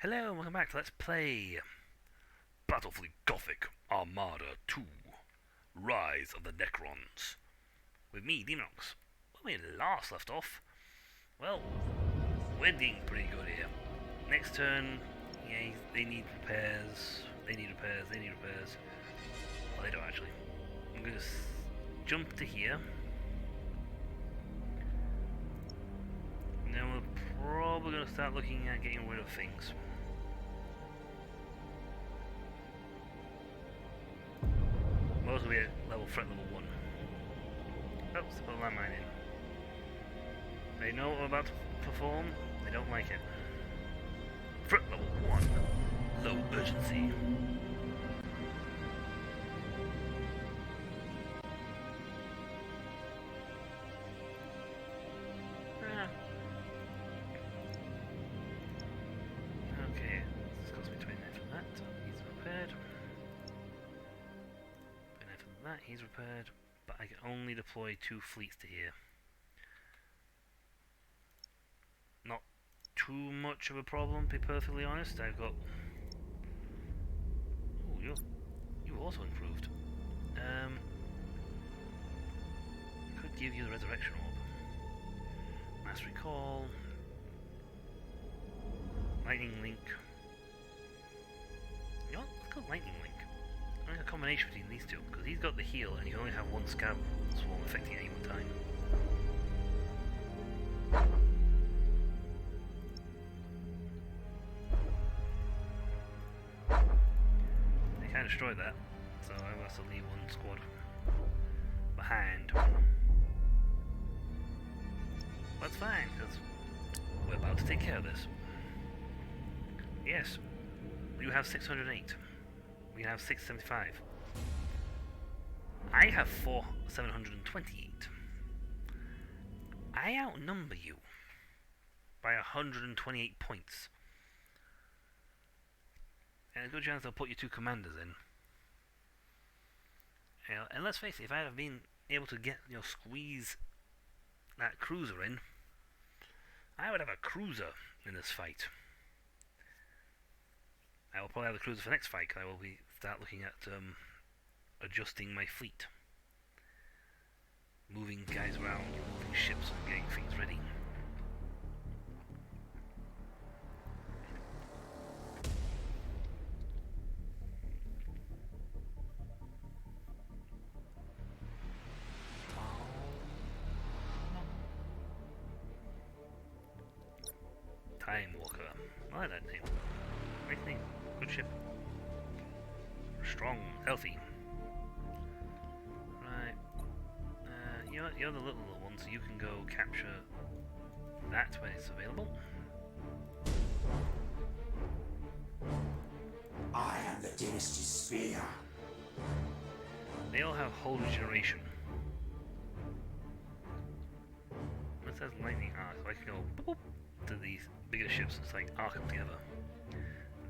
Hello and welcome back to Let's Play Battlefleet Gothic Armada 2 Rise of the Necrons with me, Deamonx. When we last left off, well, we're doing pretty good here. Next turn, yeah, they need repairs, they need repairs. Well, they don't actually. I'm going to jump to here. And then we're probably going to start looking at getting rid of things. Most will be at threat level 1. Oh, let's put a landmine in. They know what we're about to perform, they don't like it. Threat level 1. Low urgency. Okay, this costs me 29 from that. He's repaired. That he's repaired, but I can only deploy 2 fleets to here. Not too much of a problem, to be perfectly honest. I've got. Oh, you also improved. Could give you the resurrection orb, mass recall, lightning link. You know what? Let's go lightning link. A combination between these two, because he's got the heal and you can only have one scab swarm affecting at any one time. They can't destroy that, so I will have to leave one squad behind. That's fine, because we're about to take care of this. Yes, you have 608. We have 675. I have 728. I outnumber you by 128 points. And a good chance they'll put your 2 commanders in. And let's face it, if I had been able to get, squeeze that cruiser in, I would have a cruiser in this fight. I will probably have the cruiser for the next fight, because I will start looking at adjusting my fleet. Moving guys around, moving ships and getting things ready. Time Walker. I like that name. Nice name. Good ship. Strong, healthy. Right. You're the little one, so you can go capture that when it's available. I am the Dynasty Spear. They all have hull regeneration. It says lightning arc, so I can go boop, to these bigger ships and just like arc them together.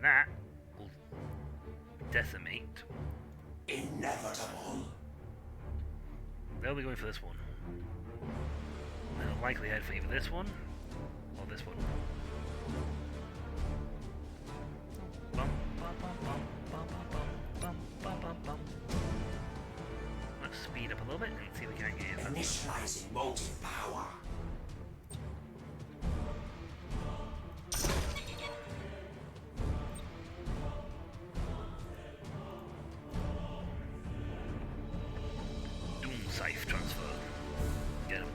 That will decimate. Inevitable. They'll be going for this one. They'll likely head for either this one or this one. Bum, bum, bum, bum, bum, bum, bum, bum, bum. Let's speed up a little bit and see if we can get it. Initializing motive power. Safe transfer. Get him.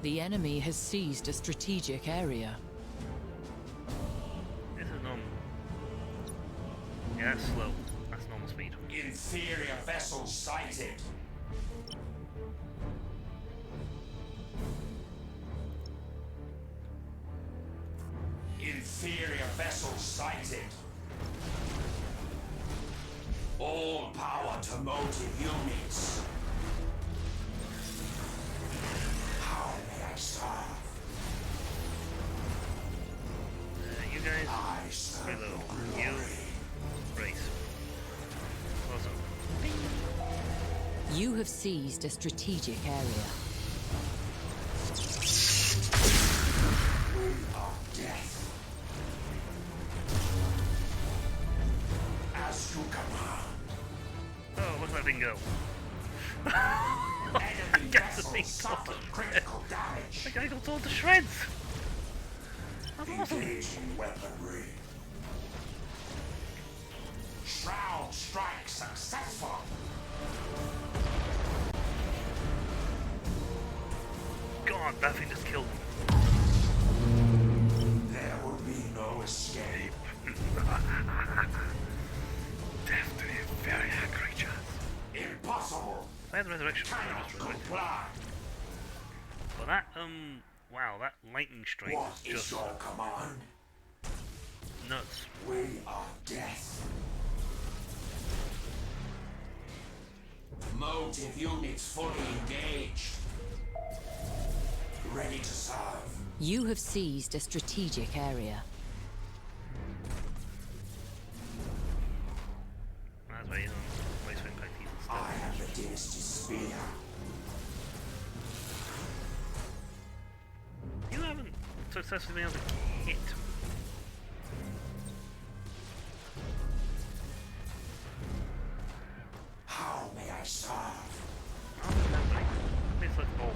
The enemy has seized a strategic area. This is normal. Yeah, that's slow. That's normal speed. Inferior vessel sighted. Inferior vessel sighted. All power to motive units. How may I serve? You guys, I serve reload. the You, glory. brace. Also, You have seized a strategic area. go. Enemy Guess the vessel thing suffered critical damage. The guy got all to shreds! That's awesome! Engaging weaponry. Shroud strike successful. God, that thing just killed him. There will be no escape. Death to the inferior creatures. Impossible. I had the resurrection. Cannot comply. But that, wow, that lightning strike What was is just your command? nuts. We are death. Motive units fully engaged. Ready to serve. You have seized a strategic area. That's why, place for impact and I stuff. have the dynasty spear. You haven't successfully been able to hit. How may I serve? Oh, that's right. It's like all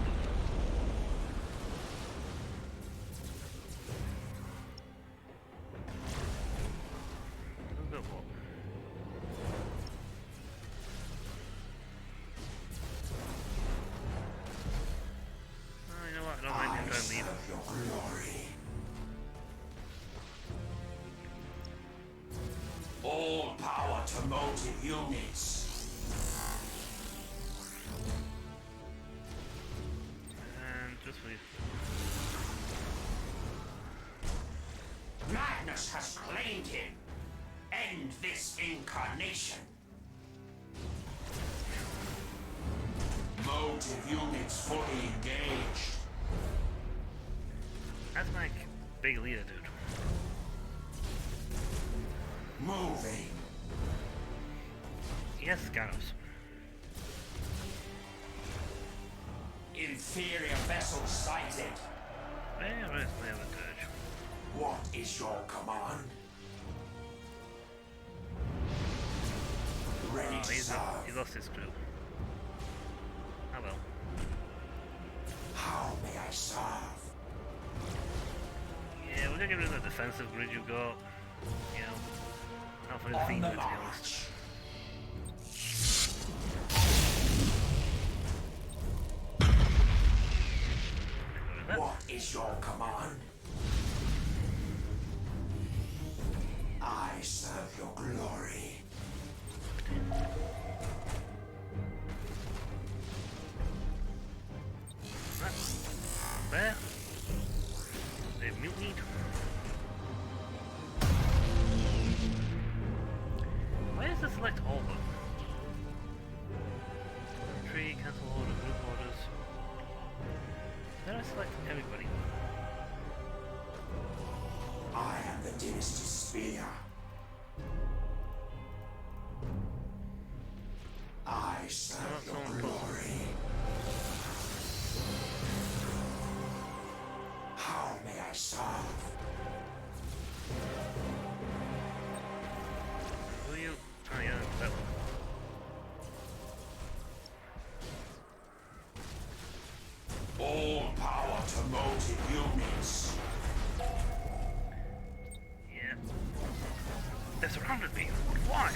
you know what? I don't mind him trying to leave. Serve your glory. All power to motive units. And just leave. Madness has claimed him. End this incarnation. Motive units fully engaged. That's my big leader, dude. Moving. Yes, Ganos. Inferior vessel sighted. Where is my other dirge? What is your command? Ready to He serve. lost his crew. Oh well. How may I serve? Yeah, we're gonna get rid of the defensive grid you got. You know, not for the On theme, the to be honest. march. Get rid of that. What is your command? I serve your glory. That. There. They've mutinied. Why does it select all of them? Tree, cancel order, group orders. Then I select everybody. I am the dynasty spear. I serve your someone glory. How may I serve? Who are you? Oh yeah, that one. All power to motive units. Yeah. They surrounded me. Why?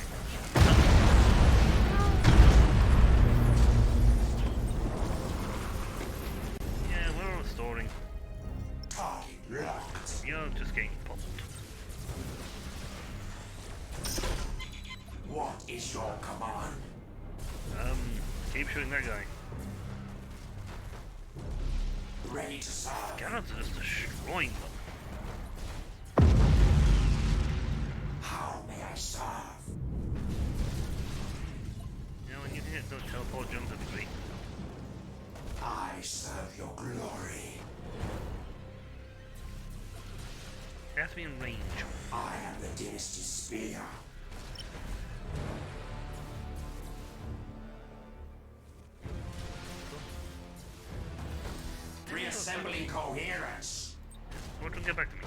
Yeah, we're restoring. Target locked. You're just getting pummeled. What is your command? Keep shooting that guy. Ready to serve. Cannons are just destroying them. How may I serve? You know, when you hit those teleport jumps, that'd be great. I serve your glory. It has to be in range. I am the dynasty spear. Reassembling coherence. What will get back to me?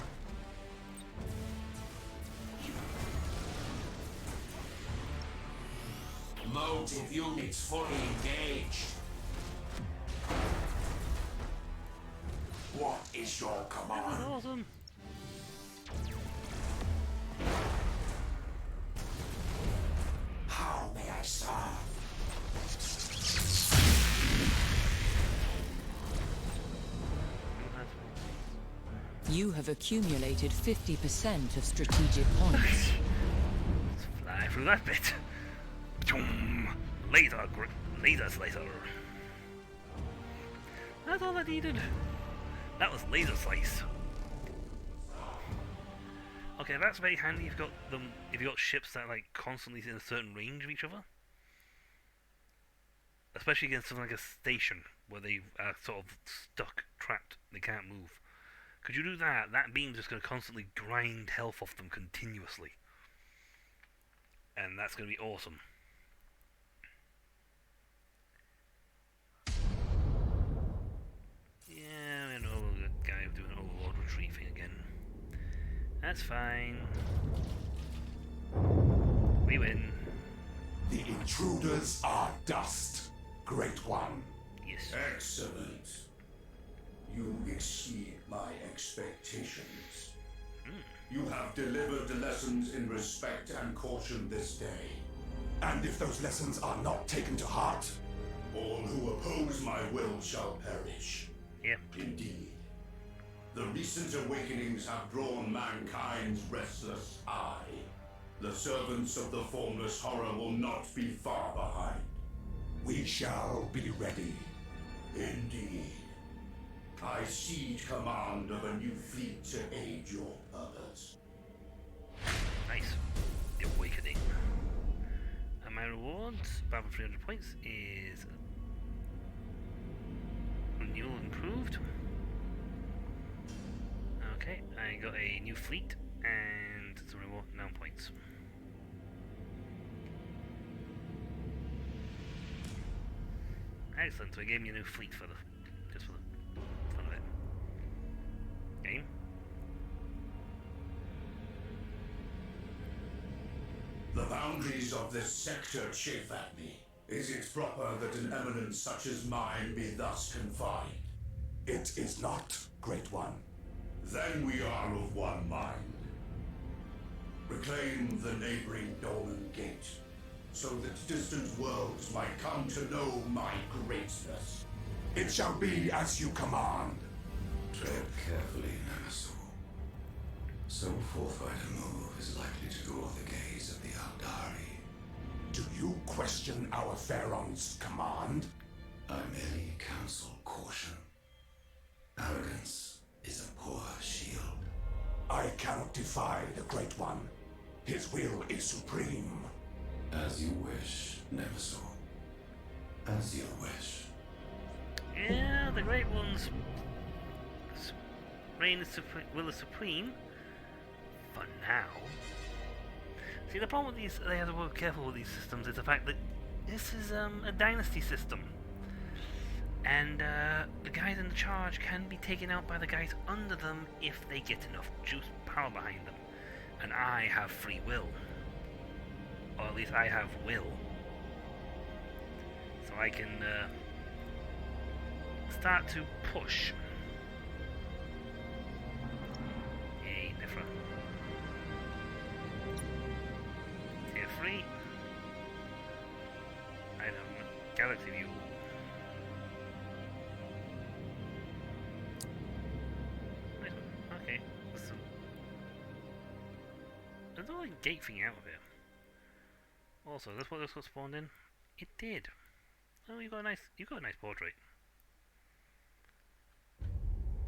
Motive units fully engaged. What is your That command? was awesome. How may I serve? You have accumulated 50% of strategic points. Let's fly through that bit. Boom. Laser slicer. That's all I needed. That was laser slice. Okay, that's very handy if you've got ships that are like constantly in a certain range of each other. Especially against something like a station where they are sort of stuck, trapped, they can't move. Could you do that? That beam's just going to constantly grind health off them continuously. And that's going to be awesome. Yeah, I know the guy doing an overlord retreat thing again. That's fine. We win. The intruders are dust, Great One. Yes. Excellent. You exceed my expectations. You have delivered lessons in respect and caution this day. And if those lessons are not taken to heart, All who oppose my will shall perish. Yep. Indeed. The recent awakenings have drawn mankind's restless eye. The servants of the formless horror will not be far behind. we shall be ready. Indeed. I cede command of a new fleet to aid your purpose. Nice. The Awakening. And my rewards, above 300 points, is renewal improved. Okay, I got a new fleet and some reward 9 points. Excellent, so it gave me a new fleet for the just for the fun of it. Game. The boundaries of this sector chafe at me. Is it proper that an eminence such as mine be thus confined? It is not, Great One. Then we are of one mind. Reclaim the neighboring Dolmen Gate, so that distant worlds might come to know my greatness. It shall be as you command. Tread carefully, Nemesis. So forthright a move is likely to draw the gaze of the Aldari. Do you question our Pharaoh's command? I merely counsel caution. Arrogance is a poor shield. I cannot defy the Great One. His will is supreme. As you wish, Nemesis. As you wish. Yeah, the Great One's reign is will is supreme. For now. See, the problem with these, they have to work careful with these systems, is the fact that this is a dynasty system. And the guys in charge can be taken out by the guys under them if they get enough juice power behind them. And I have free will. Or at least I have will. So I can start to push. Yay, different. Tier 3. Item Galaxy View. Okay, listen. There's no like gate thing out of here. Also, that's what this got spawned in. It did. Oh, you got a nice portrait.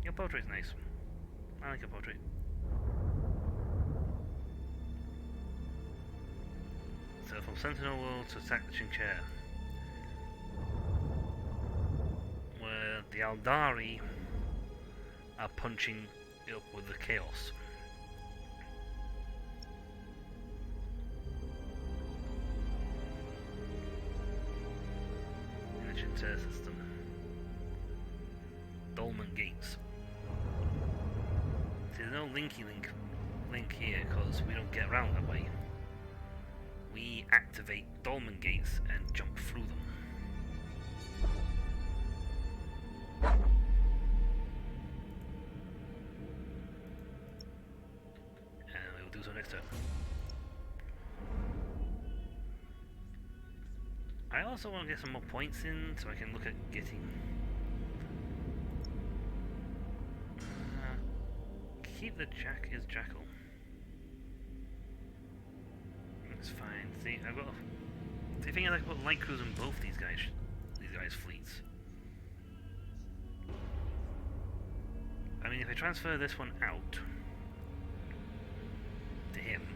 Your portrait's nice. I like your portrait. So from Sentinel World to attack the Chinchilla, where the Aldari are punching up with the chaos. In the Chinchilla system. Dolmen Gates. See, there's no link here because we don't get around that way. we activate dolmen gates and jump through them. And we will do so next turn. I also want to get some more points in so I can look at getting... keep the jackal. That's fine. See, I've got... The thing is, I can put light crews in both these guys' fleets. I mean, if I transfer this one out to him,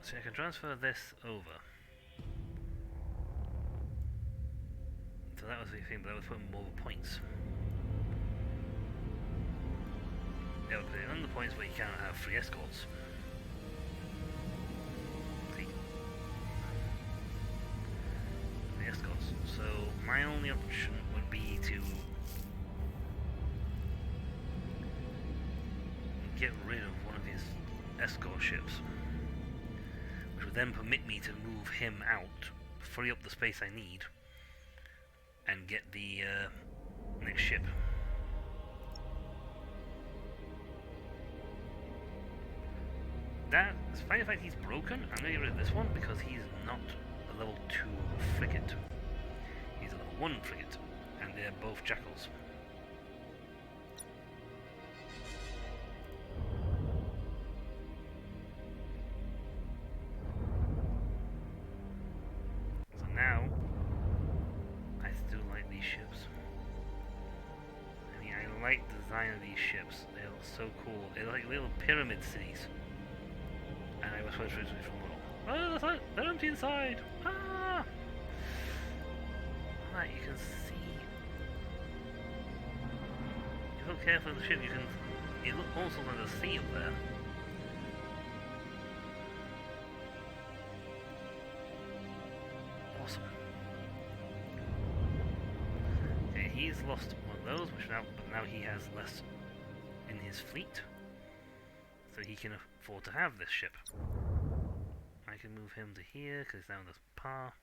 so I can transfer this over. So that was the thing, but that was putting more points. Yeah, we'll put it on the points, but you can't have 3 escorts. See? 3 escorts. So my only option would be to get rid of one of his escort ships, which would then permit me to move him out, free up the space I need, and get the next ship. That, despite the fact he's broken, I'm going to get rid of this one because he's not a level 2 frigate. He's a level 1 frigate, and they're both jackals. So now, I still like these ships. I mean, I like the design of these ships. They look so cool. They're like little pyramid cities. And I was supposed to from all. Oh, they're empty inside! Ah! Alright, you can see. If you look carefully at the ship, you can. It looks also like the sea up there. Awesome. Okay, he's lost one of those, but now he has less in his fleet. So he can afford to have this ship. I can move him to here because he's down this par.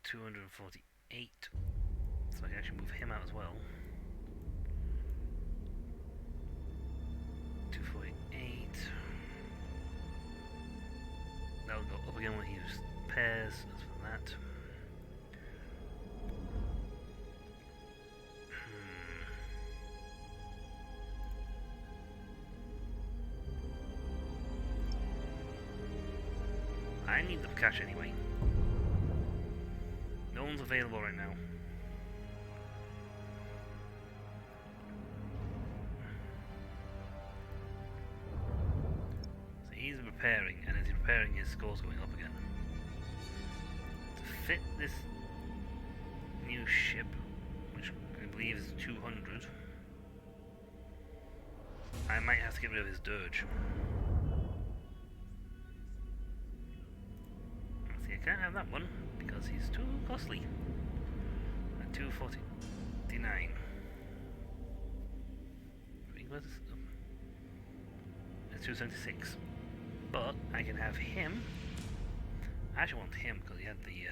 248. So I can actually move him out as well. 248. That'll go up again when he uses pairs. That's for that. I need the cash anyway. No one's available right now. So he's repairing, and as he's repairing, his score's going up again. To fit this new ship, which I believe is 200, I might have to get rid of his dirge. I can't have that one because he's too costly. At 249. It's 276. But I can have him. I actually want him because he had the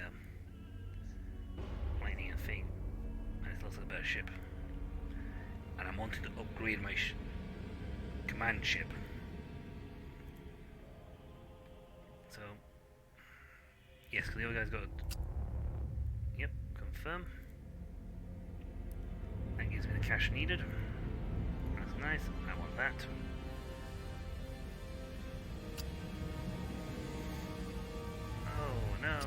lightning and thing, and it's also a better ship. And I'm wanting to upgrade my command ship. So. Yes, because the other guy's got... Yep, confirm. That gives me the cash needed. That's nice, I want that. Oh no!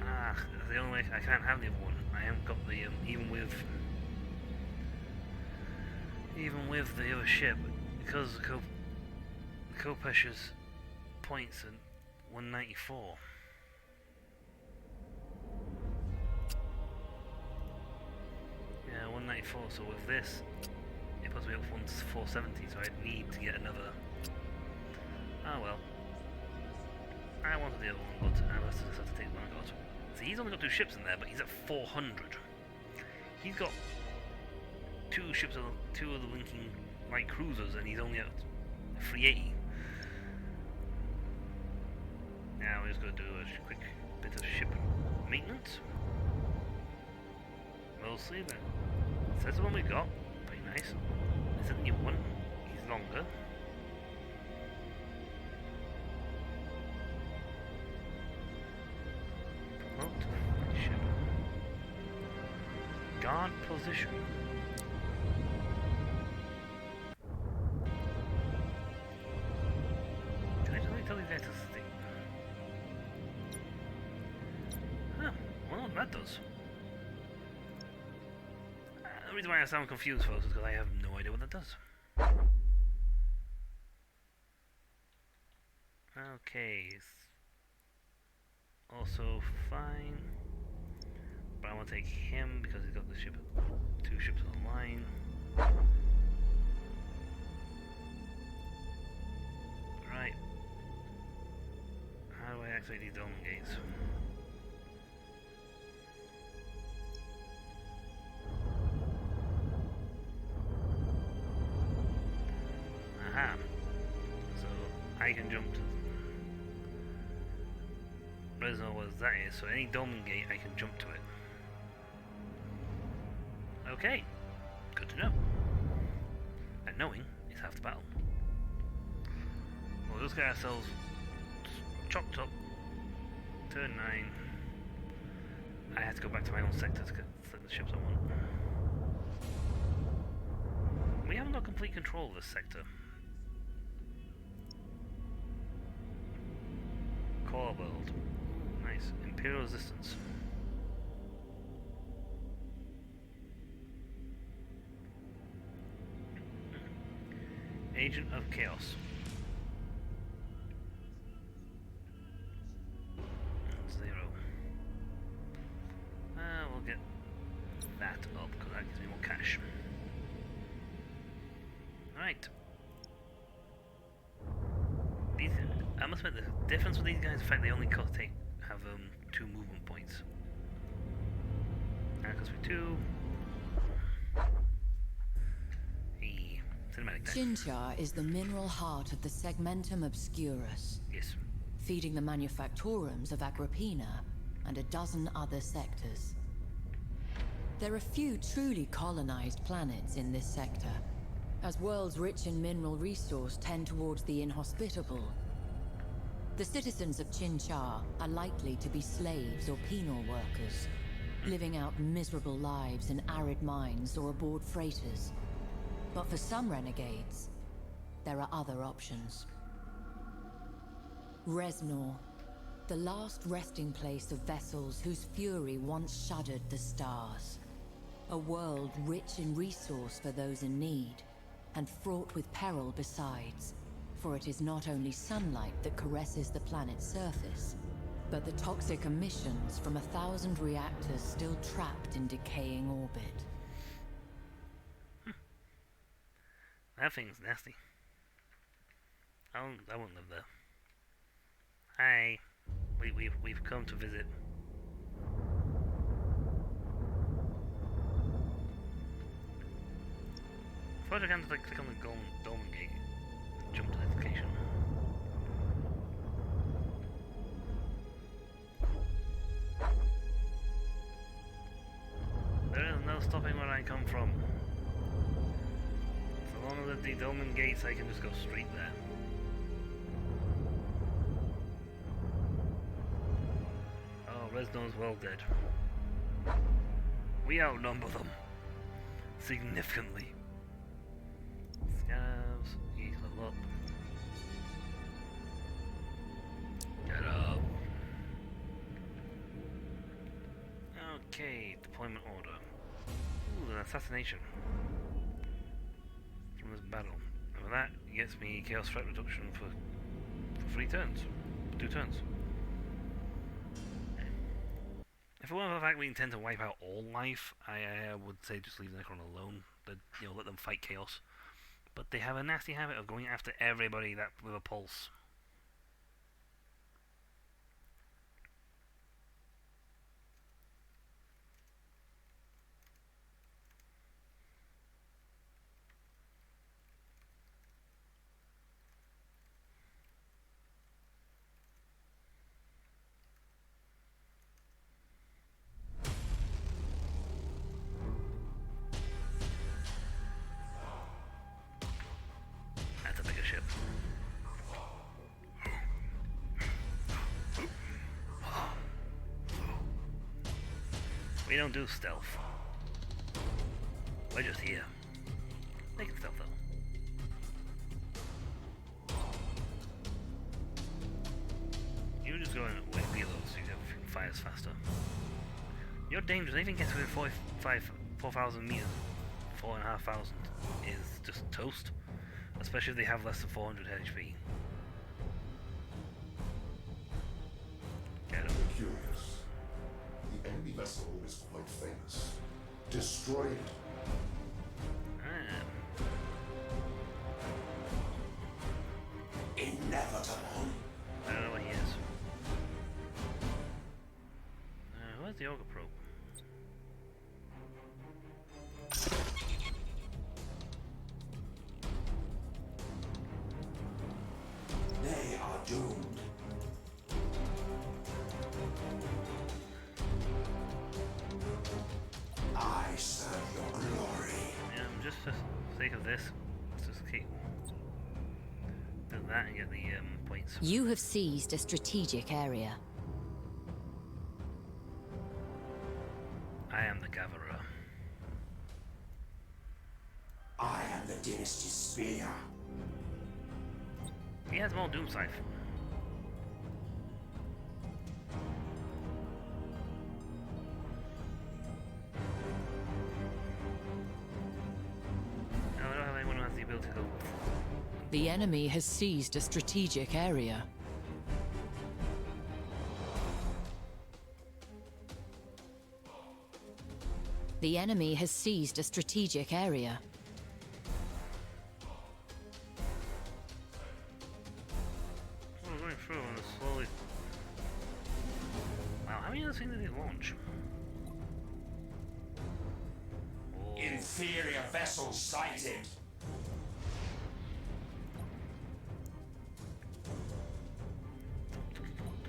Ah, that's the only way I can't have the other one. I haven't got the, even with the other ship, because the Kopesh's points at 194. Yeah, 194. So with this, it puts me up 470. So I'd need to get another. Oh well. I wanted the other one, but I just have to take the one I got. So he's only got 2 ships in there, but he's at 400. He's got two of the linking light cruisers, and he's only at 380. Now we're just going to do a quick bit of ship maintenance. Mostly, but that's the one we got. Pretty nice. This is a new one. He's longer. Promote ship. Guard position. Can I just tell these guys to stay? Huh. Well, that does. The reason why I sound confused, folks, is because I have no idea what that does. Okay. Also fine. But I want to take him because he's got the ship, two ships on the line. Right. How do I activate these dome gates? Aha. So I can jump to. I don't know what that is, so any dome gate I can jump to it. Okay, good to know. And knowing is half the battle. We'll just get ourselves chopped up. Turn 9. I have to go back to my own sector to get the ships I want. We haven't got complete control of this sector. Core world. Nice. Imperial resistance. Agent of Chaos. 0. We'll get that up because that gives me more cash. Alright. These, I must admit, the difference with these guys is the fact they only have 2 movement points. And because we're 2. Chinchar is the mineral heart of the Segmentum Obscurus. Yes. Feeding the manufactorums of Agrippina and a dozen other sectors. There are few truly colonized planets in this sector, as worlds rich in mineral resource tend towards the inhospitable. The citizens of Chinchar are likely to be slaves or penal workers, living out miserable lives in arid mines or aboard freighters. But for some renegades, there are other options. Resnor, the last resting place of vessels whose fury once shuddered the stars. A world rich in resource for those in need, and fraught with peril besides, for it is not only sunlight that caresses the planet's surface, but the toxic emissions from 1,000 reactors still trapped in decaying orbit. That thing's nasty. I won't live there. Hi. We've come to visit. First I can just click on the Dolmen gate and jump to this location. There is no stopping where I come from. So long as the Dolmen gates, I can just go straight there. Oh, Resnor's well dead. We outnumber them significantly. Scavs, he's level up. Get up. Okay, deployment order. Ooh, an assassination from this battle. And with that, it gets me chaos threat reduction for 3 turns. 2 turns. If it weren't for the fact we intend to wipe out all life, I would say just leave Necron alone. Let them fight chaos. But they have a nasty habit of going after everybody that with a pulse. We don't do stealth. We're just here. Making stealth though. You just go and reload so you can fire faster. You're dangerous. Anything gets within 4,000 meters, 4,500 is just toast. Especially if they have less than 400 HP. Get him. Curious. The enemy vessel is quite famous. Destroy it. Inevitable. I don't know what he is. Where's the Ogre Probe? They are doomed. I serve your glory. Yeah, just for the sake of this, let's just keep do that and get the points. You have seized a strategic area. I am the Gatherer. I am the dynasty's spear. He has more Doom Scythe. No, I don't have anyone who has the ability to go. The enemy has seized a strategic area. The enemy has seized a strategic area. Oh, we're going through and it's slowly. Wow, how many other things did he launch? Oh. Inferior vessel sighted.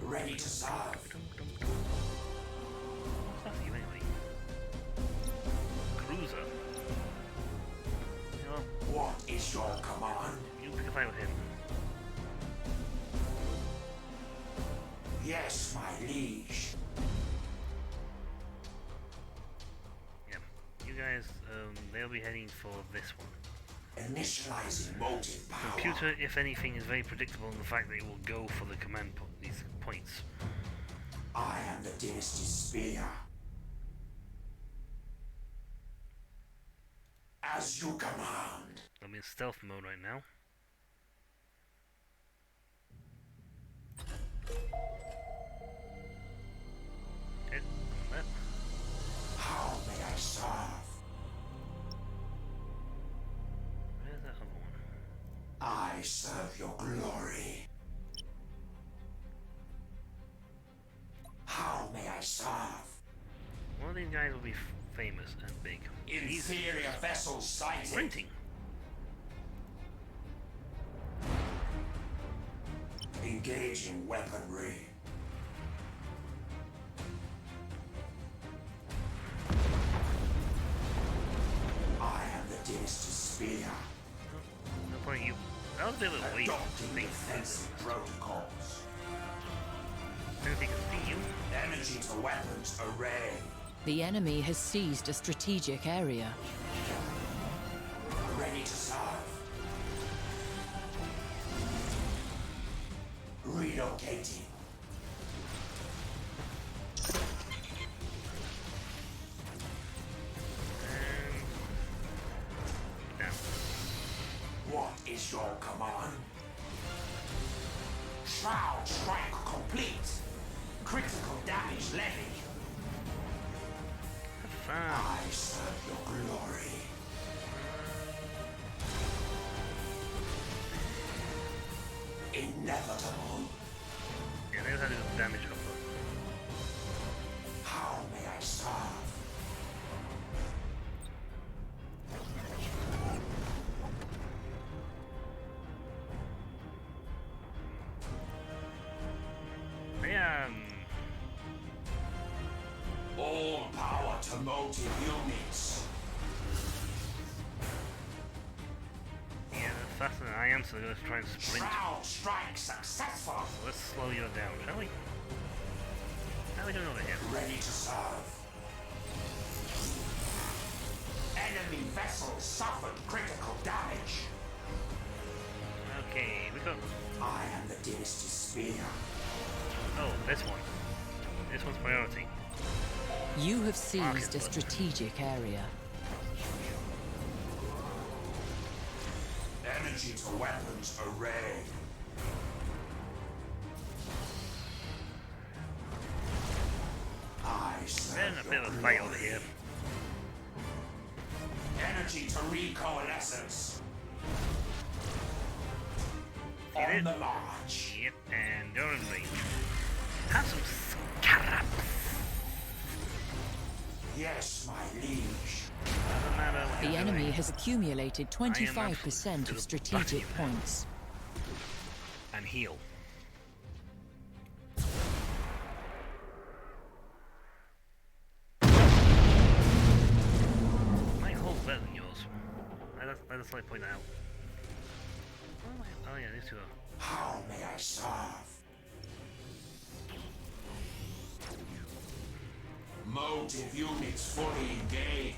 Ready to serve. What's that for you anyway? Cruiser. You know, What is your command? you pick a fight with him. Yes, my liege. Yeah. You guys, they'll be heading for this one. Initializing motive power. Computer, if anything, is very predictable in the fact that it will go for the command these points. I am the dynasty's spear. As you command. I'm in stealth mode right now. Okay, that. How may I serve? Where's that other one? I serve your glory. How may I serve? One of these guys will be famous and big. He's Inferior vessel sighted. sprinting. Engaging weaponry. I am the dynasty's spear. No point you. That was a bit of a waste. Adopting defensive protocols. I don't think it's you. Energy to weapons array. The enemy has seized a strategic area. Ready to serve. Relocating. Down. What is your command? Shroud strike complete. Critical damage levied. Have fun. I serve your glory. Inevitable. Yeah, there's how to do the damage up. How may I serve? All power to motive units. Yeah, they're faster than I am, so they're going to try and sprint. Shroud strike successful. So let's slow you down, shall we? How are we doing over here? Ready to serve. Enemy vessel suffered critical damage. Okay, we got. I am the Dynasty Spear. Oh, this one. This one's priority. You have seized a strategic area. Energy to weapons array. I Been a bit of a fight over here. Energy to recoalescence. Get On it? the march. Yep, and you're in range. Have some scarabs. Yes, my liege. Doesn't matter what The you're enemy doing. has accumulated 25% of strategic points. And heal. My hull's better than yours. Let us like point that out. Oh yeah, these two are. How may I serve? Motive units fully engaged.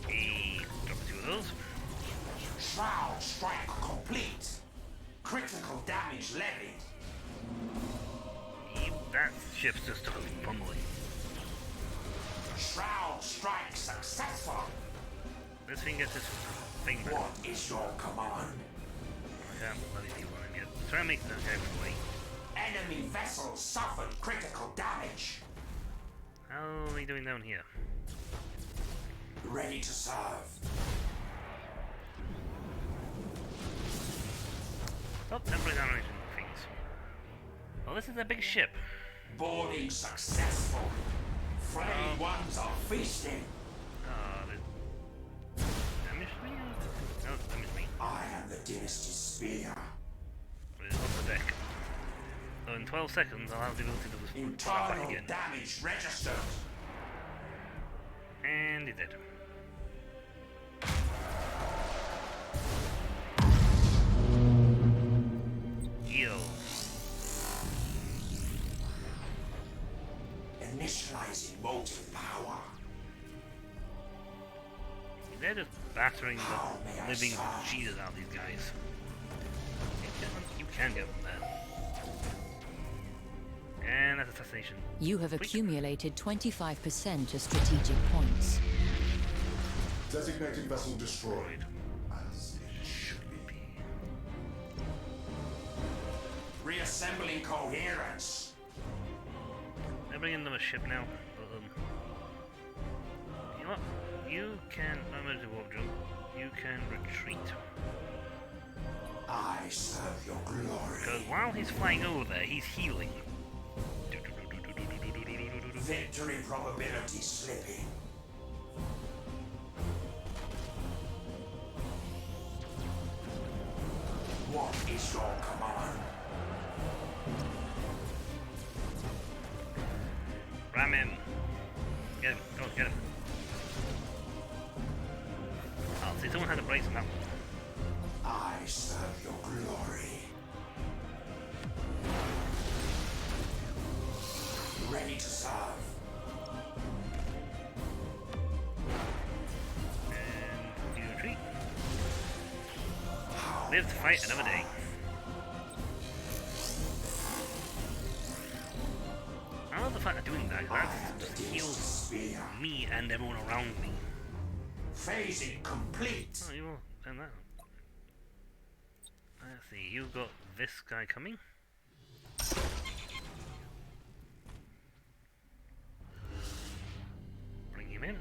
Hey, drop two of those. Shroud strike complete. Critical damage levied. Yep, that ship's just took a pummeling. Shroud strike successful. This thing gets this thing back. What is your command? I can't let these people in yet. Try and make that guy run away. Enemy vessel suffered critical damage. How are we doing down here? Ready to serve. Oh, temporary animation things. Oh, this is a big ship. Boarding successful. Frayed ones are feasting. Damage me? No, damage me. I am the Dynasty Spear. But it's off the deck. So in 12 seconds, I'll have the ability to just fight Internal again. damage registered. And he did. Heal. Initializing motive power. They're just battering How may the I living serve? Jesus out of these guys. You can get them there. And that's assassination. You have Sweet. accumulated 25% of strategic points. Designated vessel destroyed. Destroyed. As it should be. Reassembling coherence. They're bringing them a ship now. But, you know what? You can. I'm going to warp jump. You can retreat. I serve your glory. Because while he's flying over there, he's healing. Victory probability slipping. What is your command? Ram him. Get him. Go on, get him. Oh, see, someone had a brace on that one. I serve your glory. Ready to serve. And you retreat. Live to fight another day. I love the fact of doing that. That just heals me and everyone around me. Phasing complete. Oh, you will turn that. Let's see, you've got this guy coming. Bring him in.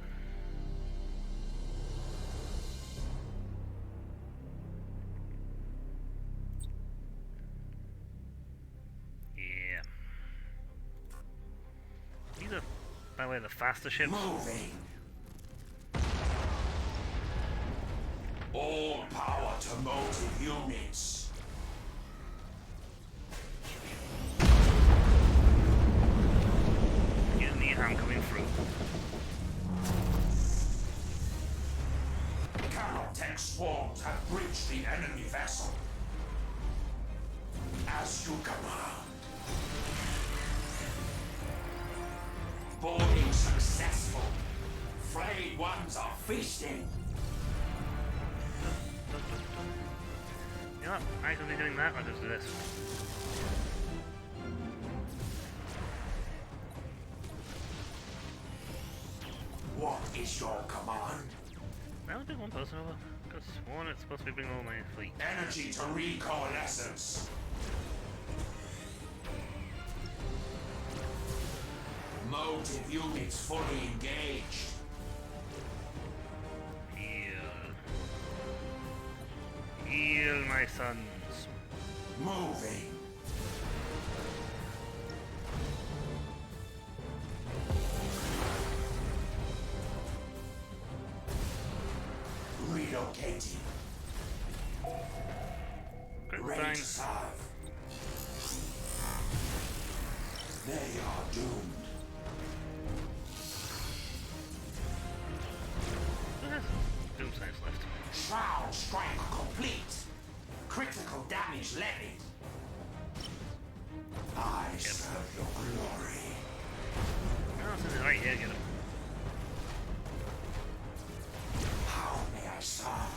Yeah. These are, by the way, the faster ships. Moving. All power to motive units. Excuse me, I'm coming through. Caltech swarms have breached the enemy vessel. As you command. Boarding successful. Frayed ones are feasting. You know what? I could be doing that, I'll just do this. What is your command? I'll do one person over. Because one, it's supposed to be bringing all my fleet. Energy to recoalescence. Motive units fully engaged. Heal my sons. Moving. Relocating. Good Ready sign. to serve. They are doomed. Yes. Doom signs left. Shroud strike complete. Critical damage levied. I serve your glory. Oh, this is right here, get him. How may I serve?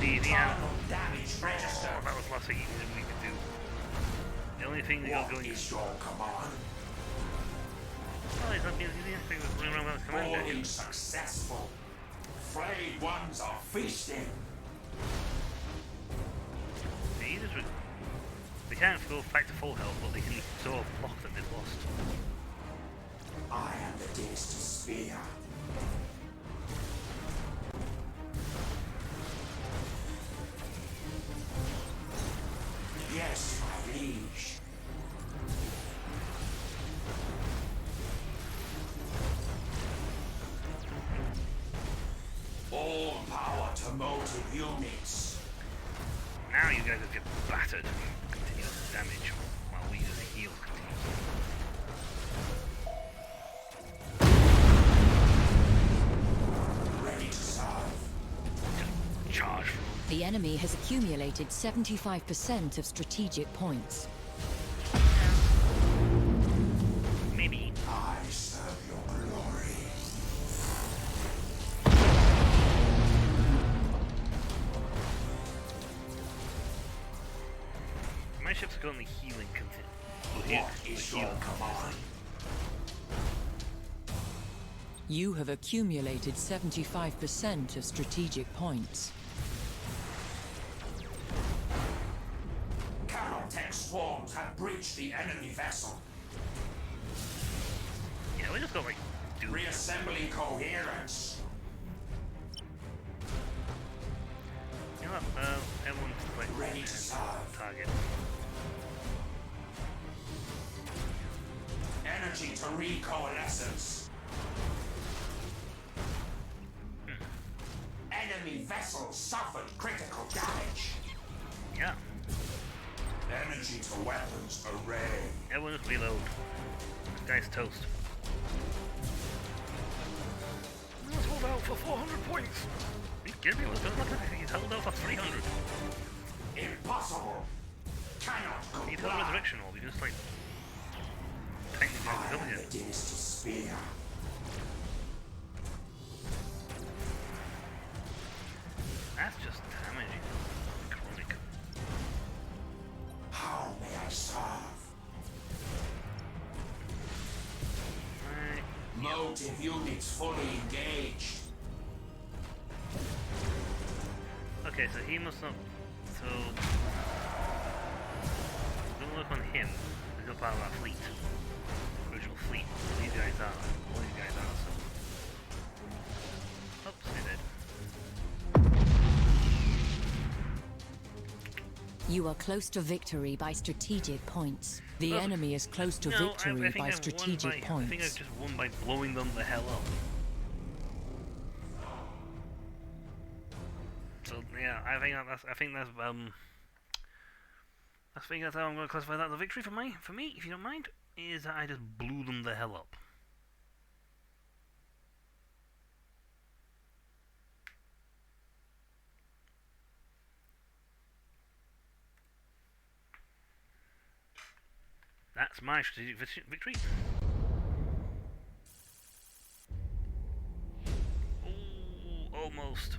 The Total damage register. Oh, that was less easy than we could do. The only thing that you're What going is your command? Oh, he's not being the only thing that's running around with his command deck. Boarding successful. Frayed ones are feasting. They just they can't go back to full health, but they can sort of block that they've lost. I am the dynasty spear. Yes, my liege. All power to motive units. Now you guys will get battered. Continuous damage while we do the heal continuously. Ready to serve. Just charge through. The enemy has accumulated 75% of strategic points. Maybe. I serve your glory. My ships are currently healing What is your command? You have accumulated 75% of strategic points. Carotech swarms have breached the enemy vessel. Yeah, we just got like do Reassembling coherence. you know what? Everyone's like Ready to serve. target. Energy to recoalescence. Enemy vessel suffered critical damage. Yeah. Energy to weapons array. Everyone just reload. This guy's toast. Let's hold out for 400 points. Are you kidding me? He's held out for 300. Impossible. Cannot He's held comply. resurrection orb. He just like tanking the I am W. the dynasty spear. That's just damaging. Chronic. How may I serve? Right. Motive units fully engaged. Okay, so he must not. So don't look on him. He's not part of that fleet. Original fleet. These guys are. All these guys are. So. Oops, they did. You are close to victory by strategic points. The Well, enemy is close to No, victory I think by I've won strategic by, I points. think I've just won by blowing them the hell up. So yeah, I think that's how I'm going to classify that as a victory for me, if you don't mind, is that I just blew them the hell up. That's my strategic victory. Ooh, almost.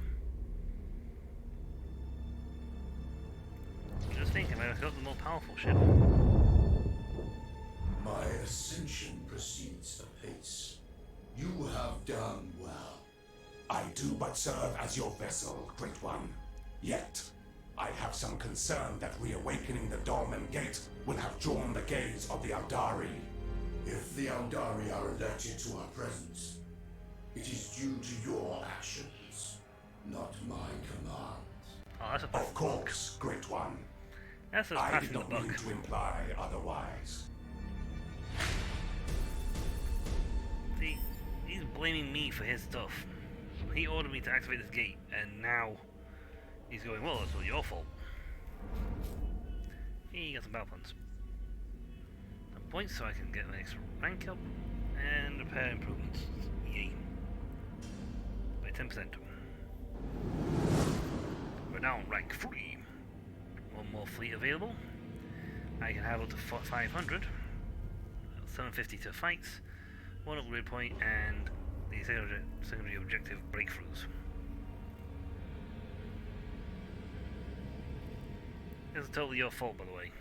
Just thinking, I've got the more powerful ship. My ascension proceeds apace. You have done well. I do but serve as your vessel, Great One. Yet, I have some concern that reawakening the Dolmen Gate will have drawn the gaze of the Aldari. If the Aldari are alerted to our presence, it is due to your actions, not my commands. Oh, that's a Of course, Great One. That's a I pass did in the not buck. mean to imply otherwise. See, he's blaming me for his stuff. He ordered me to activate this gate, and now he's going, well, it's all your fault. He got some battle plans. Some points so I can get my next rank up, and repair improvements. Yay. By 10%. We're now on rank 3. One more fleet available. I can have up to 500. 750 to fights. One upgrade point, and the secondary objective breakthroughs. It's totally your fault, by the way.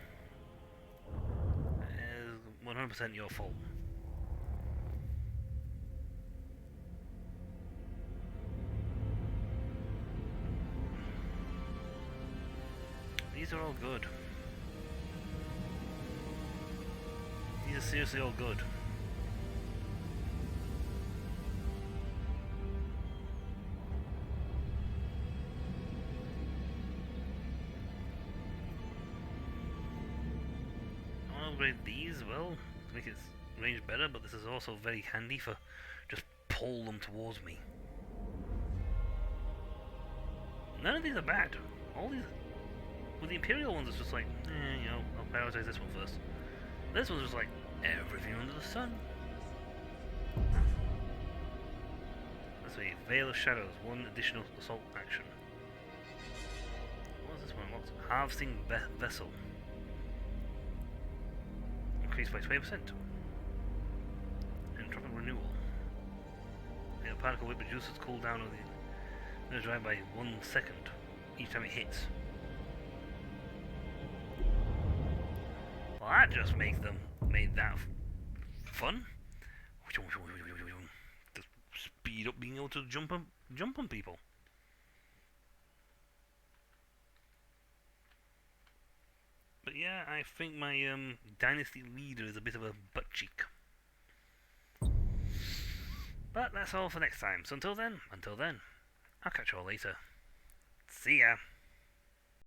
It's 100% your fault. These are all good. These are seriously all good. I want to upgrade these as well to make its range better, but this is also very handy for just pull them towards me. None of these are bad. All these. With the Imperial ones, it's just like, you know, I'll prioritize this one first. This one's just like, everything under the sun. Let's see, Veil of Shadows, one additional assault action. What was this one? What's Harvesting Vessel? Increased by 20%. Entropic Renewal. The particle whip reduces cooldown of the drive by 1 second each time it hits. Well, that just made that fun. Just speed up being able to jump on people. But yeah, I think my dynasty leader is a bit of a butt cheek. But that's all for next time. So until then, I'll catch you all later. See ya.